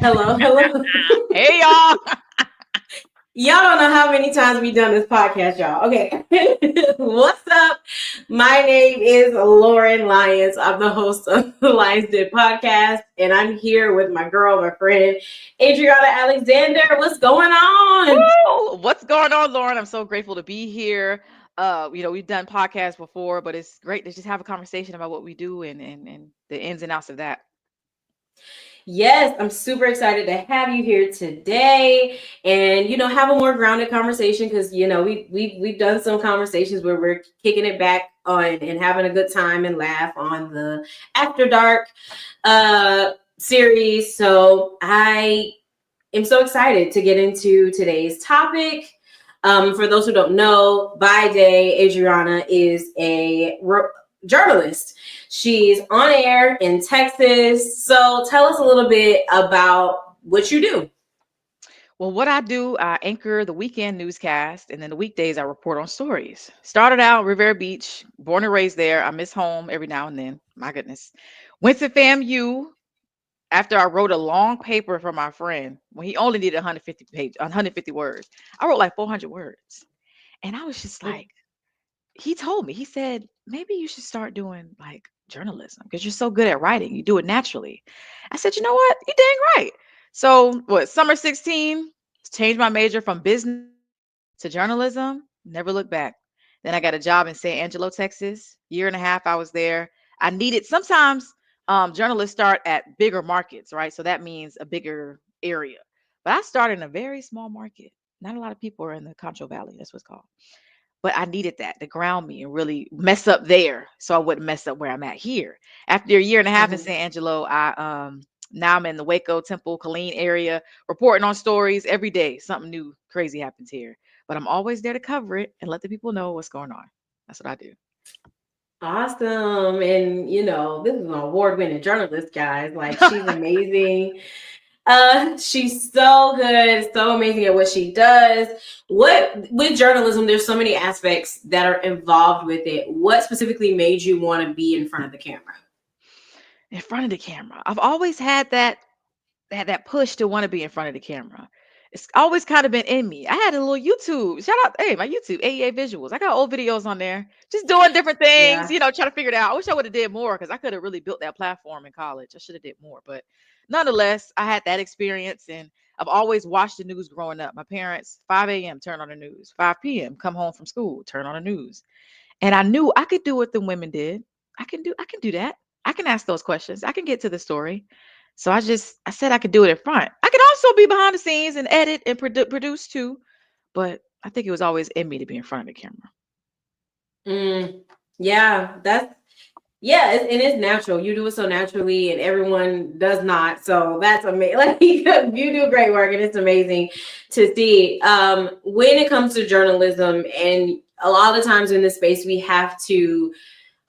Hello, hello. Hey y'all. Y'all don't know how many times we've done this podcast, y'all. Okay. What's up? My name is Loren Lyons. I'm the host of the Lions Den podcast, and I'm here with my girl, my friend, Adriana Alexander. What's going on? Woo! What's going on, Lauren? I'm so grateful to be here. We've done podcasts before, but it's great to just have a conversation about what we do and the ins and outs of that. Yes, I'm super excited to have you here today, and have a more grounded conversation because we've done some conversations where we're kicking it back on and having a good time and laugh on the After Dark series. So I am so excited to get into today's topic. For those who don't know, by day, Adriana is a journalist. She's on air in Texas. So tell us a little bit about what you do. Well, what I do, I anchor the weekend newscast, and then the weekdays I report on stories. Started out Rivera Beach, born and raised there. I miss home every now and then. My goodness. Went to FAMU after I wrote a long paper for my friend when he only needed 150 words. I wrote like 400 words. And I was just like, he told me, he said, maybe you should start doing like journalism because you're so good at writing. You do it naturally. I said, you know what? You're dang right. So, what, summer 16, changed my major from business to journalism, never looked back. Then I got a job in San Angelo, Texas. Year and a half I was there. I needed sometimes journalists start at bigger markets, right? So that means a bigger area. But I started in a very small market. Not a lot of people are in the Concho Valley. That's what's called, but I needed that to ground me and really mess up there so I wouldn't mess up where I'm at here. After a year and a half in Mhm. San Angelo, I now I'm in the Waco, Temple, Killeen area, reporting on stories every day. Something new, crazy happens here. But I'm always there to cover it and let the people know what's going on. That's what I do. Awesome. And this is an award-winning journalist, guys. Like, she's amazing. She's so good, so amazing at what she does. What with journalism, there's so many aspects that are involved with it. What specifically made you want to be in front of the camera? In front of the camera. I've always had that push to want to be in front of the camera. It's always kind of been in me. I had a little YouTube. Shout out, hey, my YouTube, AEA Visuals. I got old videos on there, just doing different things, Yeah. trying to figure it out. I wish I would have did more because I could have really built that platform in college. I should have did more, but nonetheless, I had that experience, and I've always watched the news growing up. My parents, 5 a.m. turn on the news, 5 p.m. come home from school, turn on the news, and I knew I could do what the women did. I can do that. I can ask those questions. I can get to the story. So I said I could do it in front. I could also be behind the scenes and edit and produce too, but I think it was always in me to be in front of the camera. Mm, yeah, yeah, and it's natural. You do it so naturally, and everyone does not. So that's amazing. Like, you do great work, and it's amazing to see. When it comes to journalism, and a lot of times in this space, we have to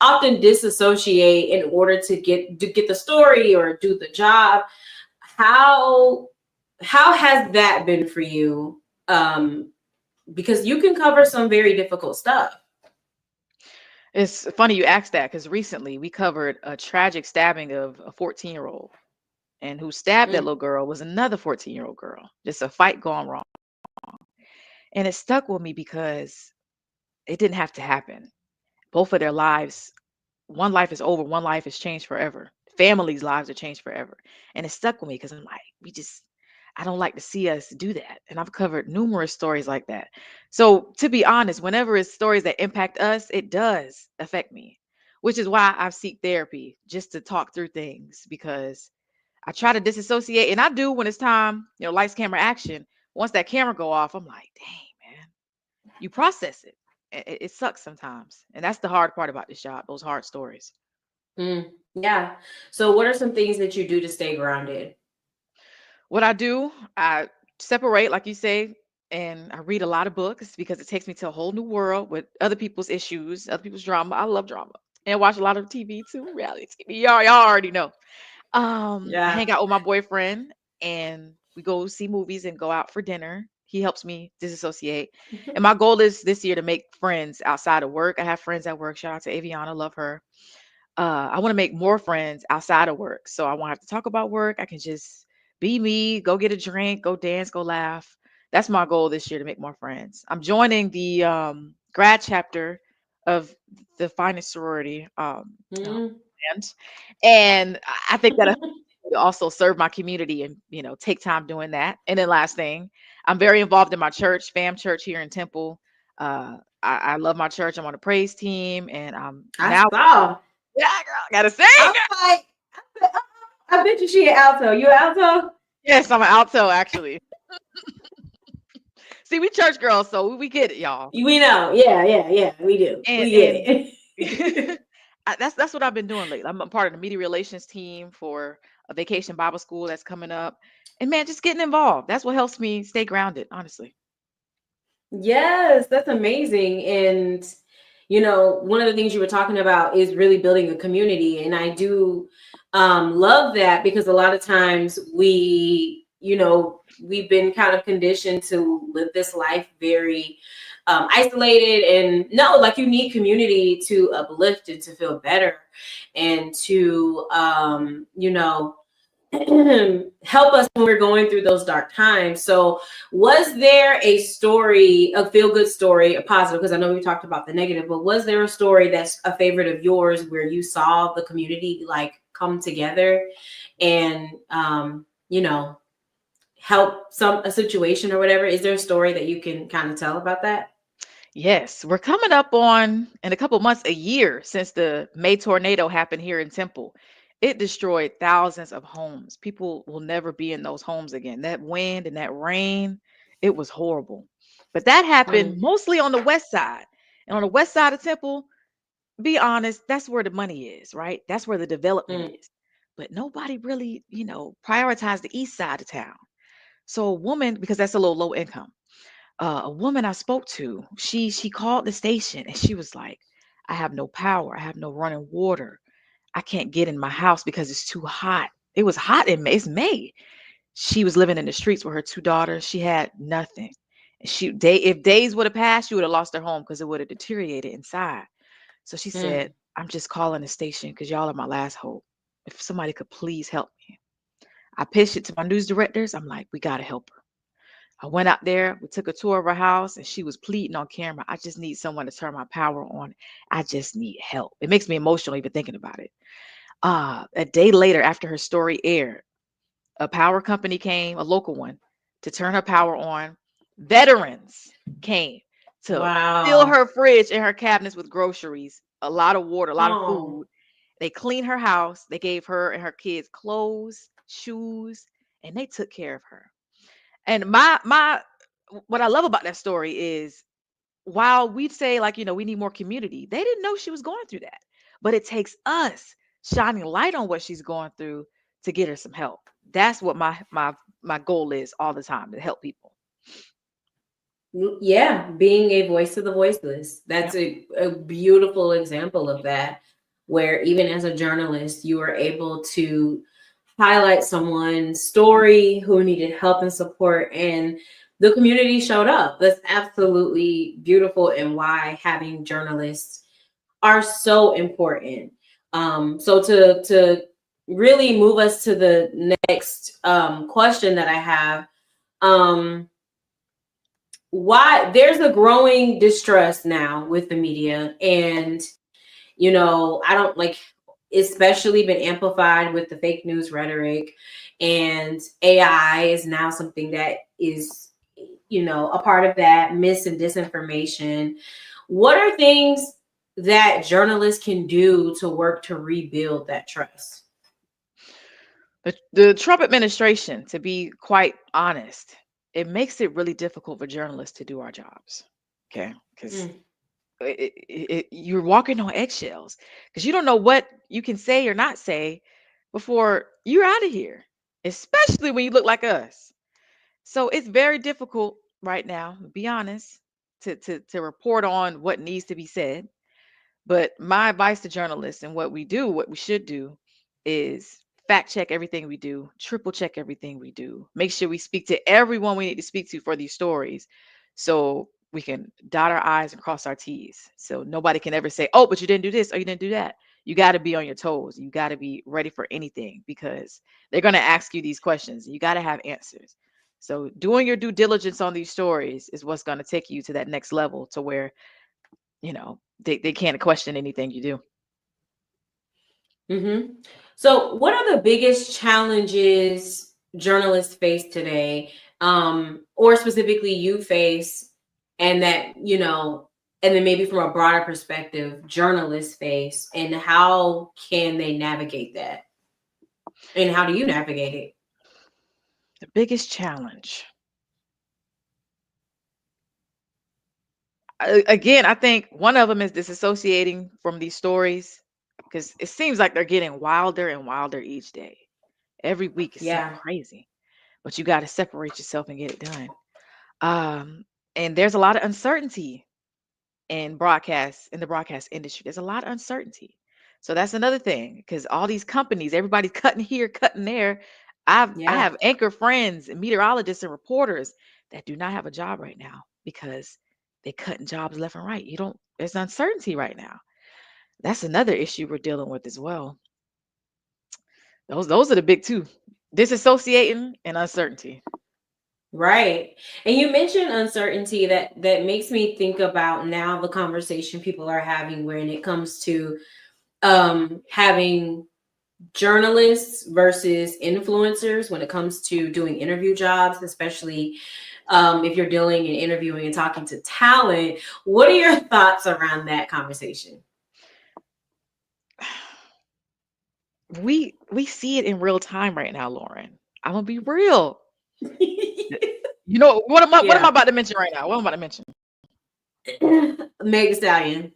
often disassociate in order to get the story or do the job. How how has that been for you? Because you can cover some very difficult stuff. It's funny you asked that because recently we covered a tragic stabbing of a 14-year-old, and who stabbed that Mm, little girl was another 14-year-old girl. Just a fight gone wrong. And it stuck with me because it didn't have to happen. Both of their lives, one life is over, one life is changed forever. Families' lives are changed forever. And it stuck with me because I'm like, I don't like to see us do that. And I've covered numerous stories like that. So to be honest, whenever it's stories that impact us, it does affect me, which is why I seek therapy just to talk through things because I try to disassociate, and I do when it's time, lights, camera, action. Once that camera go off, I'm like, dang, man, you process it. It sucks sometimes. And that's the hard part about this job, those hard stories. yeah. So, what are some things that you do to stay grounded? What I do, I separate, like you say, and I read a lot of books because it takes me to a whole new world with other people's issues, other people's drama. I love drama. And watch a lot of TV too, reality TV. Y'all already know. I Yeah. hang out with my boyfriend and we go see movies and go out for dinner. He helps me disassociate. And my goal is this year to make friends outside of work. I have friends at work. Shout out to Aviana, love her. I want to make more friends outside of work. So I won't have to talk about work. I can just Be me, go get a drink, go dance, go laugh. That's my goal this year, to make more friends. I'm joining the grad chapter of the finest sorority. Mm. And I think that I also serve my community and take time doing that. And then last thing, I'm very involved in my church, fam church here in Temple. I love my church. I'm on a praise team, and I'm I now, saw. yeah, girl, gotta sing. I was like, I bet you she an alto. You an alto? Yes, I'm an alto actually. See, we church girls, so we get it, y'all. We know. Yeah, yeah, yeah. We do. And We get it. that's what I've been doing lately. I'm a part of the media relations team for a vacation Bible school that's coming up. And man, just getting involved. That's what helps me stay grounded, honestly. Yes, that's amazing. And, one of the things you were talking about is really building a community. And I do love that because a lot of times we've been kind of conditioned to live this life very isolated. And no, like you need community to uplift and to feel better and to, help us when we're going through those dark times. So, was there a story, a feel good story, a positive? Because I know we talked about the negative, but was there a story that's a favorite of yours where you saw the community like come together and, help a situation or whatever? Is there a story that you can kind of tell about that? Yes, we're coming up on, in a couple months, a year since the May tornado happened here in Temple. It destroyed thousands of homes. People will never be in those homes again. That wind and that rain, it was horrible. But that happened Mm, mostly on the west side. And on the west side of Temple, be honest, that's where the money is, right? That's where the development mm, is. But nobody really, prioritized the east side of town. So a woman, because that's a little low income, a woman I spoke to, she called the station and she was like, I have no power, I have no running water, I can't get in my house because it's too hot. It was hot in May. It's May. She was living in the streets with her two daughters. She had nothing. If days would have passed, she would have lost her home because it would have deteriorated inside. So she said, mm. I'm just calling the station because y'all are my last hope. If somebody could please help me. I pitched it to my news directors. I'm like, we gotta help her. I went out there, we took a tour of her house, and she was pleading on camera. I just need someone to turn my power on. I just need help. It makes me emotional even thinking about it. A day later, after her story aired, a power company came, a local one, to turn her power on. Veterans came to fill Wow. her fridge and her cabinets with groceries, a lot of water, a lot of Oh, food. They cleaned her house. They gave her and her kids clothes, shoes, and they took care of her. And my what I love about that story is, while we'd say, like, we need more community, they didn't know she was going through that. But it takes us shining light on what she's going through to get her some help. That's what my goal is all the time, to help people. yeah, being a voice to the voiceless. Yeah. That's a beautiful example of that, where even as a journalist, you are able to highlight someone's story who needed help and support, and the community showed up. That's absolutely beautiful, and why having journalists are so important. So to really move us to the next question that I have. Um, why there's a growing distrust now with the media, and I don't like, especially been amplified with the fake news rhetoric, and AI is now something that is a part of that, mis and disinformation. What are things that journalists can do to work to rebuild that trust? The Trump administration, to be quite honest, it makes it really difficult for journalists to do our jobs. Okay, because Mm, you're walking on eggshells because you don't know what you can say or not say before you're out of here, especially when you look like us. So it's very difficult right now, to be honest, to report on what needs to be said. But my advice to journalists, and what we should do, is fact check everything we do, triple check everything we do, make sure we speak to everyone we need to speak to for these stories, so we can dot our I's and cross our T's. So nobody can ever say, oh, but you didn't do this or you didn't do that. you got to be on your toes. You got to be ready for anything because they're going to ask you these questions. You got to have answers. So doing your due diligence on these stories is what's going to take you to that next level to where, they can't question anything you do. Mm-hmm. So, what are the biggest challenges journalists face today, or specifically you face, and that, and then maybe from a broader perspective, journalists face, and how can they navigate that? And how do you navigate it? The biggest challenge. Again, I think one of them is disassociating from these stories because it seems like they're getting wilder and wilder each day. Every week is something Yeah. crazy, but you got to separate yourself and get it done. And there's a lot of uncertainty in the broadcast industry. There's a lot of uncertainty. So that's another thing because all these companies, everybody's cutting here, cutting there. I Yeah. have anchor friends and meteorologists and reporters that do not have a job right now because they're cutting jobs left and right. There's uncertainty right now. That's another issue we're dealing with as well. Those are the big two. Disassociating and uncertainty. Right. And you mentioned uncertainty, that makes me think about now the conversation people are having when it comes to having journalists versus influencers when it comes to doing interview jobs, especially if you're dealing and interviewing and talking to talent. What are your thoughts around that conversation? We see it in real time right now, Lauren. I'm gonna be real. You know what am I Yeah. about to mention right now? What am I about to mention? Meg Thee Stallion.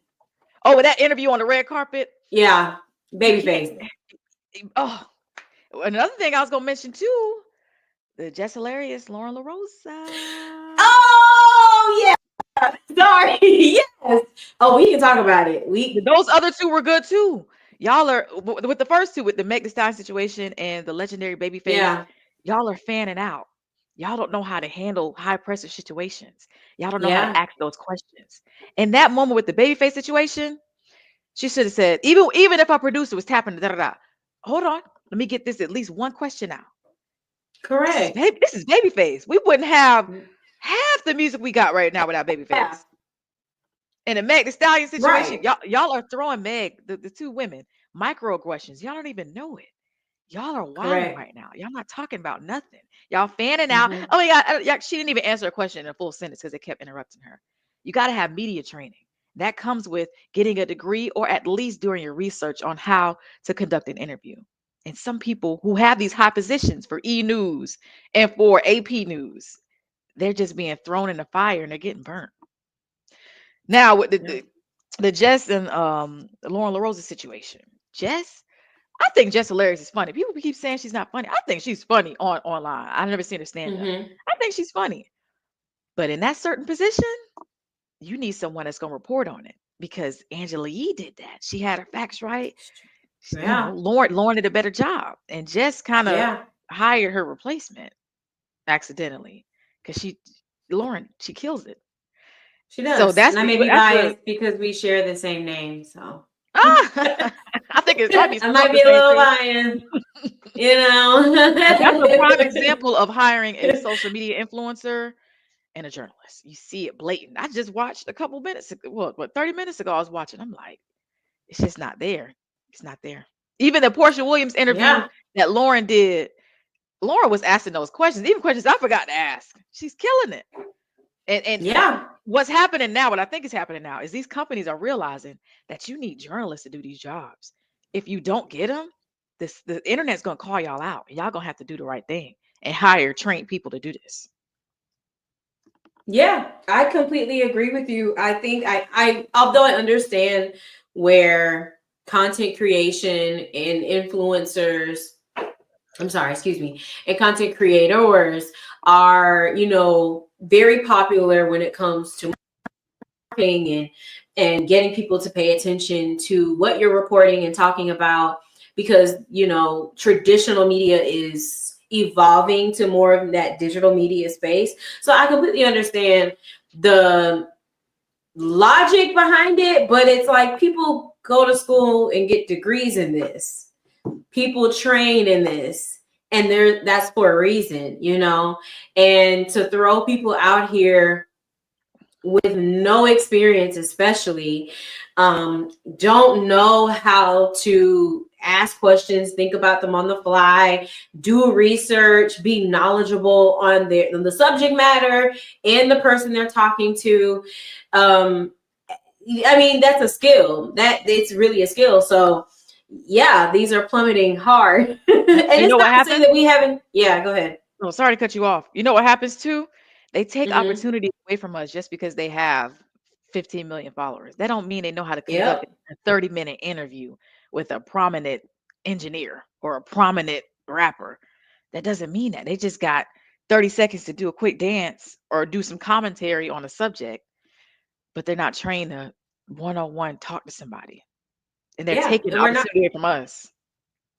Oh, with that interview on the red carpet. Yeah. You can't. Babyface. Oh, another thing I was gonna mention too. The just hilarious Lauren LaRosa. Oh yeah. Sorry. Yes. Oh, we can talk about it. Those other two were good too. Y'all are with the first two, with the Meg Thee Stallion situation and the legendary Babyface. Yeah. Y'all are fanning out. Y'all don't know how to handle high pressure situations. Y'all don't know how to Yeah. ask those questions. In that moment with the Babyface situation, she should have said, even if our producer was tapping da da da. Hold on, let me get this at least one question out. Correct. This is Babyface. We wouldn't have half the music we got right now without Yeah. Babyface. In the Meg Thee Stallion situation, Right. y'all are throwing Meg, the two women, microaggressions. Y'all don't even know it. Y'all are wilding Correct. right now. Y'all not talking about nothing. Y'all fanning out. Hmm. Oh my God, she didn't even answer a question in a full sentence because they kept interrupting her. You got to have media training. That comes with getting a degree or at least doing your research on how to conduct an interview. And some people who have these high positions for E News and for AP News, they're just being thrown in the fire and they're getting burnt. Now with Yeah. the Jess and Lauren LaRosa situation, Jess, I think Jess Hilarious is funny. People keep saying she's not funny. I think she's funny online. I've never seen her stand up. Hmm. I think she's funny. But in that certain position, you need someone that's going to report on it because Angela Yee did that. She had her facts right. Yeah. Lauren did a better job, and Jess kind of Yeah. hired her replacement accidentally because she kills it. She So does. And I may be that's the biased because we share the same name. So ah, I think it might be I spelled might the be a same little too. biased, But that's a prime example of hiring a social media influencer and a journalist. You see it blatant. I just watched a couple minutes ago, what 30 minutes ago, I was watching. I'm like, it's just not there. It's not there. Even the Portia Williams interview Yeah. that Lauren did, Lauren was asking those questions, even questions I forgot to ask. She's killing it. And Yeah. what's happening now, what I think is happening now, is these companies are realizing that you need journalists to do these jobs. If you don't get them, the internet's gonna call y'all out. Y'all gonna have to do the right thing and hire trained people to do this. Yeah, I completely agree with you. I think although I understand where content creation and influencers, I'm sorry, excuse me, and content creators are, very popular when it comes to marketing and getting people to pay attention to what you're reporting and talking about, because, traditional media is evolving to more of that digital media space. So I completely understand the logic behind it, but it's like people go to school and get degrees in this. People train in this, and that's for a reason, you know. And to throw people out here with no experience, especially, don't know how to ask questions, think about them on the fly, do research, be knowledgeable on the subject matter and the person they're talking to. um, I mean, that's a skill. That it's really a skill. So yeah, these are plummeting hard. And You it's know what not to say happens? that we haven't. Yeah, go ahead. Oh, sorry to cut you off. You know what happens too? They take Hmm. opportunities away from us just because they have 15 million followers. That don't mean they know how to conduct Yep. a 30-minute interview with a prominent engineer or a prominent rapper. That doesn't mean that. They just got 30 seconds to do a quick dance or do some commentary on a subject, but they're not trained to one-on-one talk to somebody. And they're Yeah, taking the and we're not. opportunity away from us.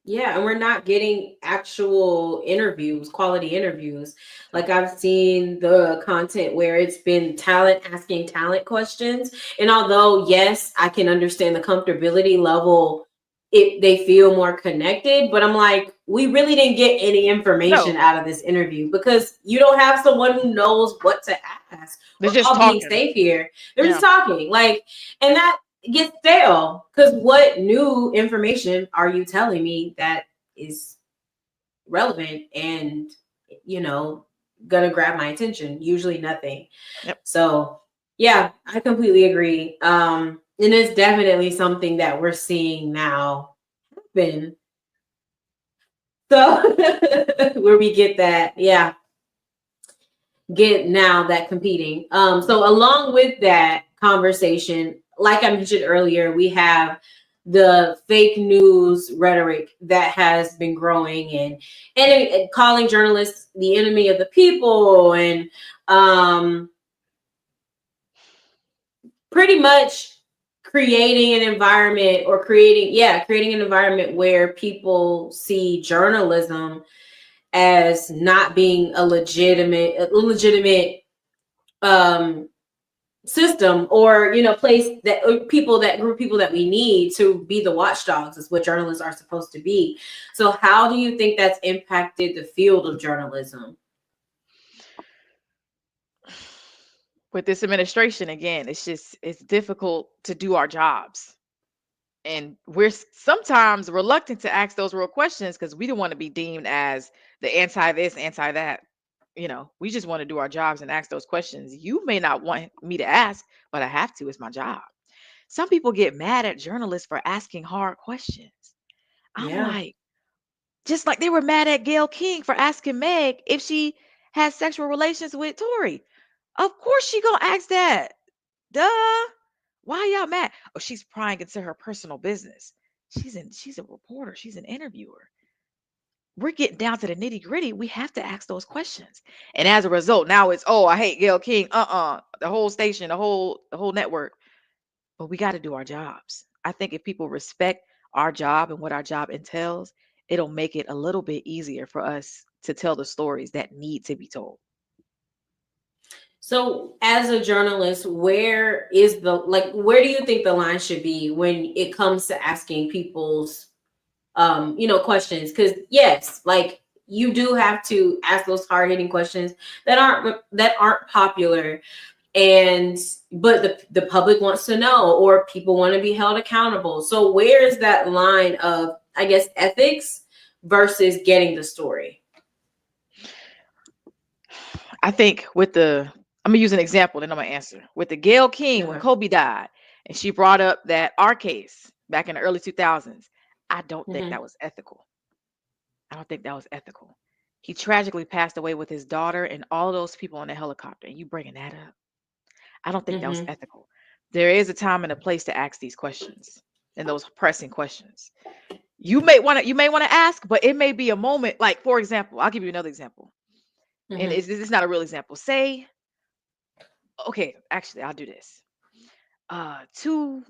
Yeah, and we're not getting actual interviews, quality interviews. Like I've seen the content where it's been talent asking talent questions. And although, yes, I can understand the comfortability level, they feel more connected, but I'm like, we really didn't get any information No, out of this interview because you don't have someone who knows what to ask. they're We're just all being talking. safe here. They're just Yeah. talking. Like, and that gets stale because what new information are you telling me that is relevant and, you know, gonna grab my attention? Usually nothing. Yep. So yeah, I completely agree. And it's definitely something that we're seeing now happen. So where we get that, yeah, get now that competing. So along with that conversation, like I mentioned earlier, we have the fake news rhetoric that has been growing, and calling journalists the enemy of the people, and um, pretty much creating an environment, or creating an environment where people see journalism as not being a legitimate um system, or place that, or group of people that we need to be the watchdogs, is what journalists are supposed to be. So how do you think that's impacted the field of journalism? With this administration again, it's difficult to do our jobs. And we're sometimes reluctant to ask those real questions because we don't want to be deemed as the anti this, anti that. We just want to do our jobs and ask those questions. You may not want me to ask, but I have to. It's my job. Some people get mad at journalists for asking hard questions. I'm Yeah. like, just like they were mad at Gail King for asking Meg if she had sexual relations with Tory. Of course she gonna ask that. Duh. Why y'all mad? Oh, she's prying into her personal business. She's a reporter. She's an interviewer. We're getting down to the nitty gritty. We have to ask those questions. And as a result, now it's, oh, I hate Gail King. The whole station, the whole network. But we got to do our jobs. I think if people respect our job and what our job entails, it'll make it a little bit easier for us to tell the stories that need to be told. So as a journalist, where do you think the line should be when it comes to asking people's questions? Because yes, like, you do have to ask those hard-hitting questions that aren't popular, and but the public wants to know, or people want to be held accountable. So where is that line of, I guess, ethics versus getting the story? I think I'm gonna use an example, then I'm gonna answer. With the Gail King, when Okay. Kobe died, and she brought up that our case back in the early 2000s, I don't think Mm-hmm. that was ethical. I don't think that was ethical. He tragically passed away with his daughter and all those people on the helicopter, and you bringing that up. I don't think that was Mm-hmm. ethical. There is a time and a place to ask these questions and those pressing questions. You may want to ask, but it may be a moment. Like, for example, I'll give you another example, and Mm-hmm. it's not a real example. Say, okay, actually, I'll do this. Two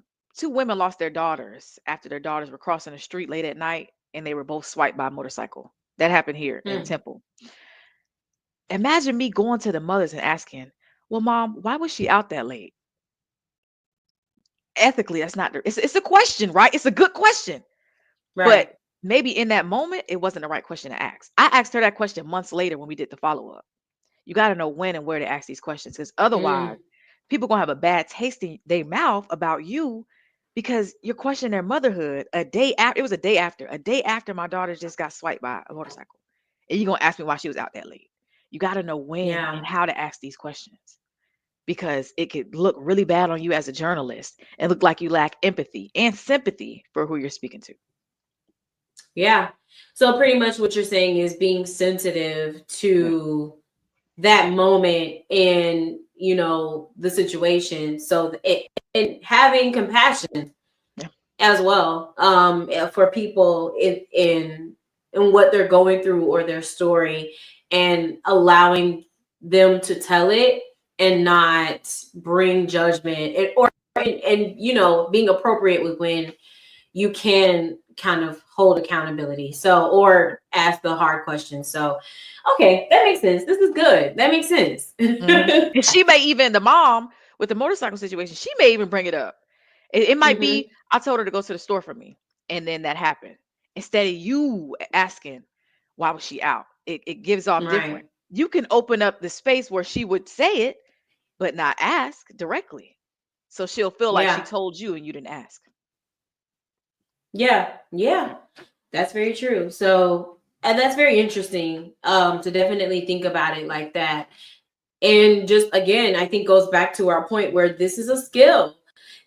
women lost their daughters after their daughters were crossing the street late at night, and they were both swiped by a motorcycle. That happened here in Mm. Temple. Imagine me going to the mothers and asking, "Well, mom, why was she out that late?" ethically, that's not it's a question, right? It's a good question. But Right. maybe in that moment, it wasn't the right question to ask. I asked her that question months later when we did the follow up. You got to know when and where to ask these questions, because otherwise, Mm, people gonna have a bad taste in their mouth about you because you're questioning their motherhood a day after. It was a day after my daughter just got swiped by a motorcycle, and you're gonna ask me why she was out that late. You got to know when yeah. and how to ask these questions because it could look really bad on you as a journalist and look like you lack empathy and sympathy for who you're speaking to. Yeah. So pretty much what you're saying is being sensitive Yeah. to that moment in, the situation. So and having compassion Yeah. as well, for people in what they're going through or their story, and allowing them to tell it and not bring judgment, and being appropriate with when you can kind of hold accountability. So, or ask the hard questions. So, okay, that makes sense. This is good. That makes sense. And she may even, the mom with the motorcycle situation, she may even bring it up. It might Hmm. be, I told her to go to the store for me. And then that happened. Instead of you asking, why was she out? It gives off different. Right. You can open up the space where she would say it, but not ask directly. So she'll feel like she Yeah. told you and you didn't ask. Yeah. Yeah. That's very true. So, and that's very interesting, to definitely think about it like that. And just again, I think goes back to our point where this is a skill.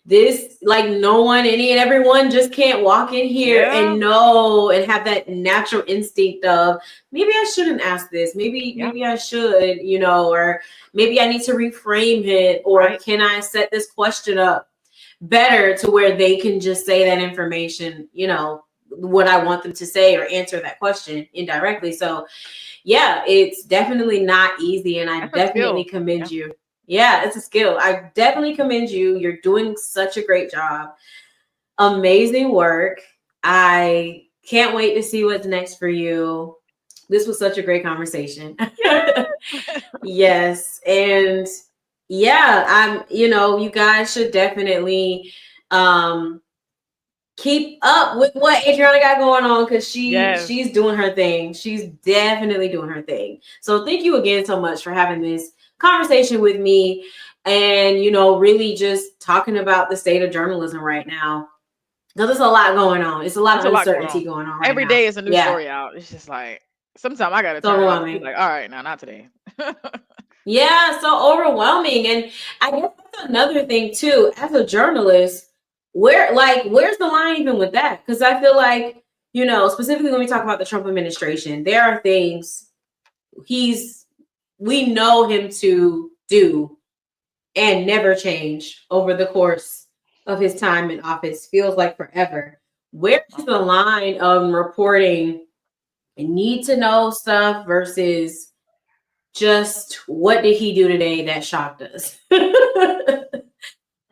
This, like, no one, any and everyone just can't walk in here Yeah. and know and have that natural instinct of, maybe I shouldn't ask this. Maybe, Yep. maybe I should, or maybe I need to reframe it, or Right. can I set this question up better to where they can just say that information, what I want them to say, or answer that question indirectly. So yeah, it's definitely not easy, and I That's a definitely skill. commend Yeah. you. Yeah, it's a skill. I definitely commend you. You're doing such a great job. Amazing work. I can't wait to see what's next for you. This was such a great conversation. Yeah. Yes, and yeah, you guys should definitely um keep up with what Adriana got going on, because Yes. she's doing her thing. She's definitely doing her thing. So thank you again so much for having this conversation with me, and really just talking about the state of journalism right now. Because there's a lot going on. It's a lot There's of a lot going uncertainty on. going on right Every now. day is a new Yeah, story out. It's just like sometimes I gotta it's turn it off and be overwhelming. like, all right, now not today. Yeah, so overwhelming. And I guess that's another thing too, as a journalist, where's the line even with that? Because I feel like, specifically when we talk about the Trump administration, there are things he's we know him to do and never change over the course of his time in office. Feels like forever. Where's the line of reporting need to know stuff versus just what did he do today that shocked us?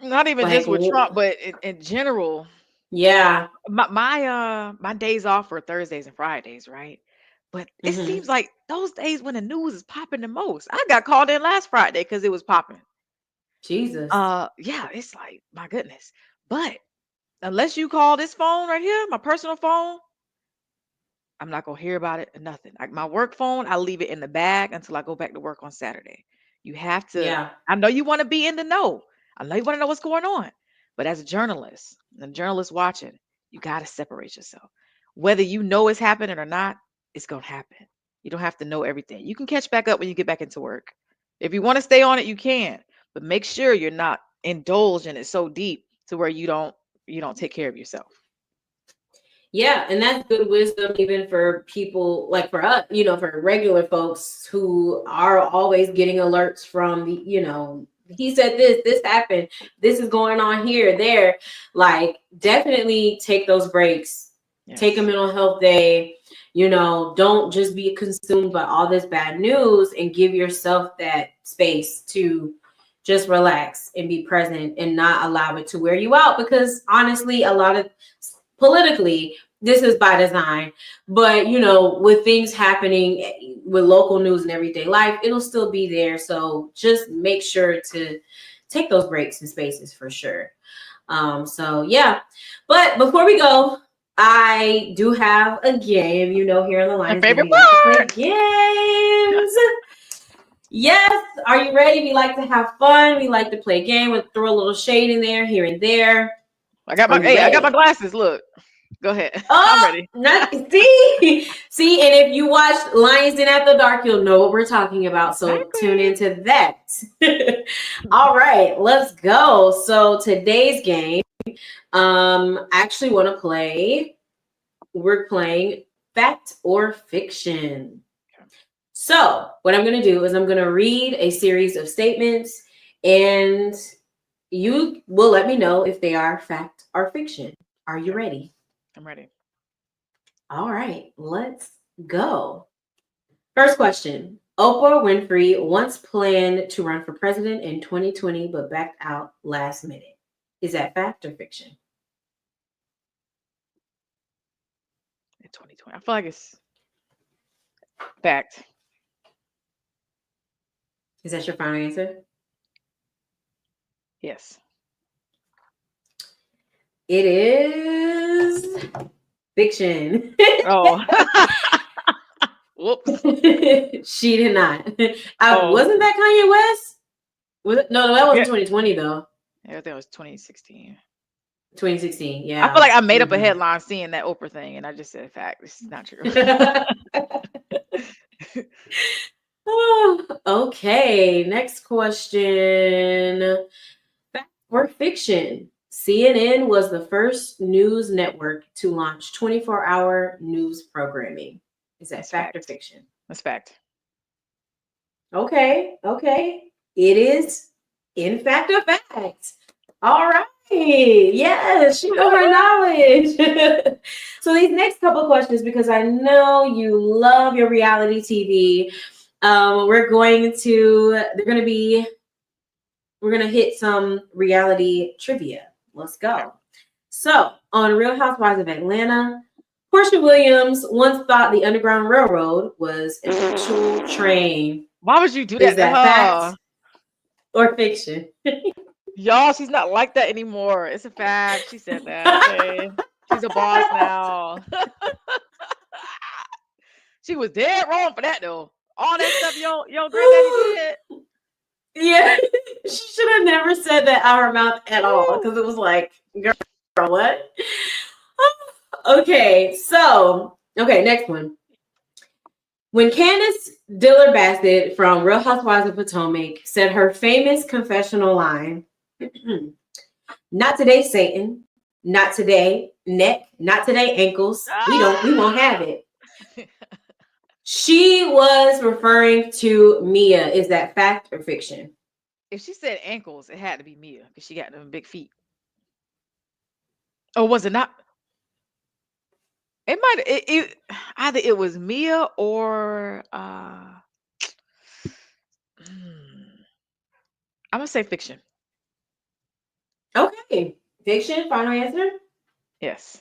Not even Like, just with Trump, but in general, yeah. my days off are Thursdays and Fridays, right? But it Hmm. seems like those days when the news is popping the most. I got called in last Friday because it was popping. Jesus. Yeah, it's like my goodness. But unless you call this phone right here, my personal phone, I'm not gonna hear about it or nothing. Like my work phone, I leave it in the bag until I go back to work on Saturday. You have to, Yeah. I know you want to be in the know. I know you want to know what's going on. But as a journalist, and a journalist watching, you gotta separate yourself. Whether you know it's happening or not, it's gonna happen. You don't have to know everything. You can catch back up when you get back into work. If you want to stay on it, you can. But make sure you're not indulged in it so deep to where you don't take care of yourself. Yeah, and that's good wisdom even for people like for us, for regular folks who are always getting alerts from he said this happened, this is going on here, there. Like, definitely take those breaks. Take a Yes. mental health day. Don't just be consumed by all this bad news, and give yourself that space to just relax and be present and not allow it to wear you out, because honestly, a lot of politically, this is by design, but with things happening with local news and everyday life, it'll still be there. So just make sure to take those breaks and spaces for sure. So yeah. But before we go, I do have a game. You know, here in the My Lions Den, favorite we like to play part. games. Yes. Are you ready? We like to have fun. We like to play a game. We'll throw a little shade in there, here and there. I got Are my you I got my ready? glasses. Look. Go ahead. I'm Oh, ready. not see, and if you watch Lions Den After Dark, you'll know what we're talking about. So tune Exactly. into that. All right, let's go. So today's game, I actually want to play. We're playing fact or fiction. So what I'm going to do is I'm going to read a series of statements, and you will let me know if they are fact or fiction. Are you Okay. ready? I'm ready. All right, let's go. First question. Oprah Winfrey once planned to run for president in 2020, but backed out last minute. Is that fact or fiction? In 2020. I feel like it's fact. Is that your final answer? Yes. It is fiction. Oh. Whoops. She did not. Oh. Wasn't that Kanye West? Was it? No, that wasn't Yeah. 2020 though. I think it was 2016. 2016. I feel Yeah. like I made up a Mhm. headline seeing that Oprah thing, and I just said fact. This is not true. Okay, next question. Fact or fiction? CNN was the first news network to launch 24-hour news programming. Is that That's fact or fact. fiction? That's fact. Okay, okay. It is, in fact, a fact. All right. Yes, she know her knowledge. So these next couple questions, because I know you love your reality TV, we're gonna hit some reality trivia. Let's Okay. go. So on Real Housewives of Atlanta, Portia Williams once thought the Underground Railroad was an actual train. Why would you do Is that to that her? fact or fiction? Y'all, she's not like that anymore. It's a fact. She said that. Okay. She's a boss now. She was dead wrong for that though. All that stuff your granddaddy did. Yeah, she should have never said that out of her mouth at all Woo. because it was like, girl, what? Okay, next one. When Candace Diller Bassett from Real Housewives of Potomac said her famous confessional line, not today, Satan, not today, neck, not today, ankles, we won't have it. She was referring to Mia. Is that fact or fiction? If she said ankles, it had to be Mia because she got them big feet. Or was it not? It might either it was Mia or I'm gonna say fiction. Okay, fiction, final answer? Yes.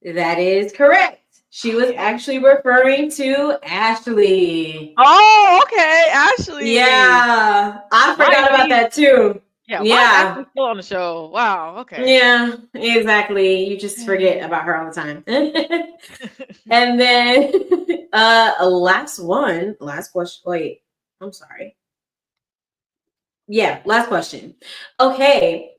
That is correct. She Oh was yeah. actually referring to Ashley. Oh, okay, Ashley. Yeah, I Why forgot is about he? that too. Yeah, why is Yeah, Ashley still on the show? Wow. Okay. yeah, exactly. You just forget about her all the time. And then last question. Wait, I'm sorry. Yeah, last question. Okay.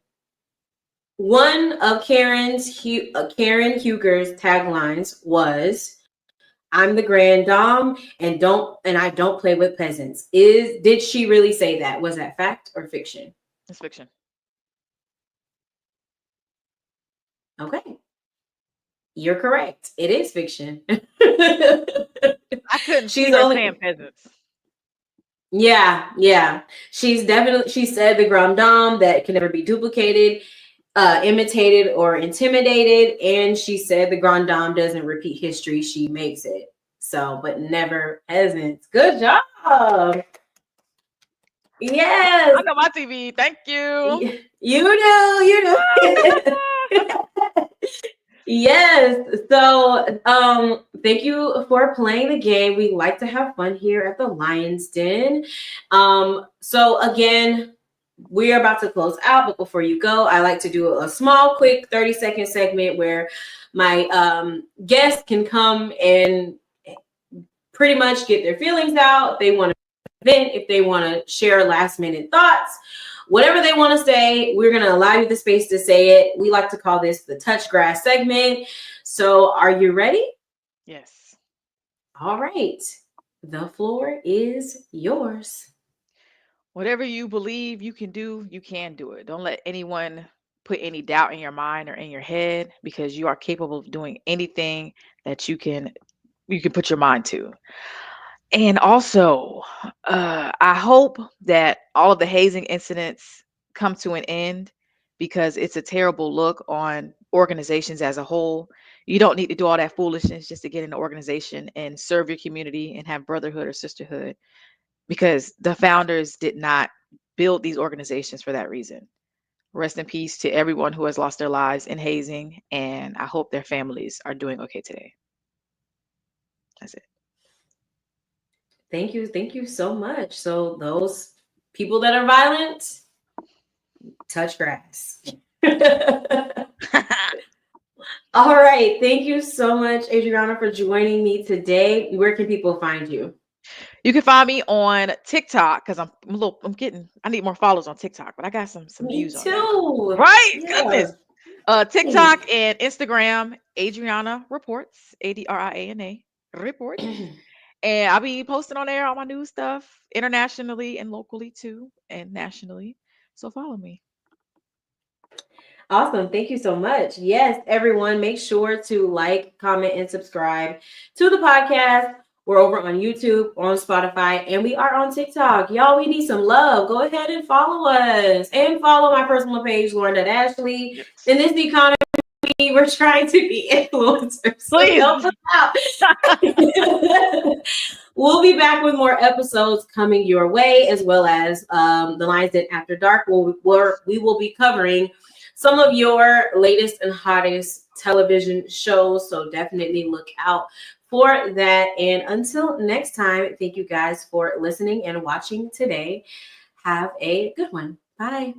One of Karen Huger's taglines was, "I'm the grand dame and I don't play with peasants." Did she really say that? Was that fact or fiction? It's fiction. Okay. You're correct. It is fiction. I couldn't see She's her saying only peasants. yeah. She said the grand dame that can never be duplicated, imitated, or intimidated. And she said the grand dame doesn't repeat history, she makes it. So, but never peasants. Good job. Yes. I know my TV. Thank you. You do. Yes. So, thank you for playing the game. We like to have fun here at the Lions Den. So again, we are about to close out, but before you go, I like to do a small, quick 30-second segment where my guests can come and pretty much get their feelings out. If they want to vent, if they want to share last minute thoughts, whatever they want to say, we're going to allow you the space to say it. We like to call this the touch grass segment. So are you ready? Yes. All right. The floor is yours. Whatever you believe you can do, you can do it. Don't let anyone put any doubt in your mind or in your head, because you are capable of doing anything that you can put your mind to. And also, I hope that all of the hazing incidents come to an end, because it's a terrible look on organizations as a whole. You don't need to do all that foolishness just to get in an organization and serve your community and have brotherhood or sisterhood, because the founders did not build these organizations for that reason. Rest in peace to everyone who has lost their lives in hazing, and I hope their families are doing okay today. That's it. Thank you. Thank you so much. So those people that are violent, touch grass. All right. Thank you so much, Adriana, for joining me today. Where can people find you? You can find me on TikTok, because I need more followers on TikTok, but I got some Me views on there. too. Right? Yeah. Goodness. TikTok and Instagram, Adriana Reports, Adriana Reports. And I'll be posting on there all my new stuff internationally and locally too, and nationally. So follow me. Awesome. Thank you so much. Yes, everyone, make sure to like, comment, and subscribe to the podcast. We're over on YouTube, on Spotify, and we are on TikTok. Y'all, we need some love. Go ahead and follow us and follow my personal page, Loren Ashley. Yes. In this economy, we're trying to be influencers. So Please. help us out. We'll be back with more episodes coming your way, as well as the Lions Den After Dark, where we will be covering some of your latest and hottest television shows. So definitely look out for that. And until next time, thank you guys for listening and watching today. Have a good one. Bye.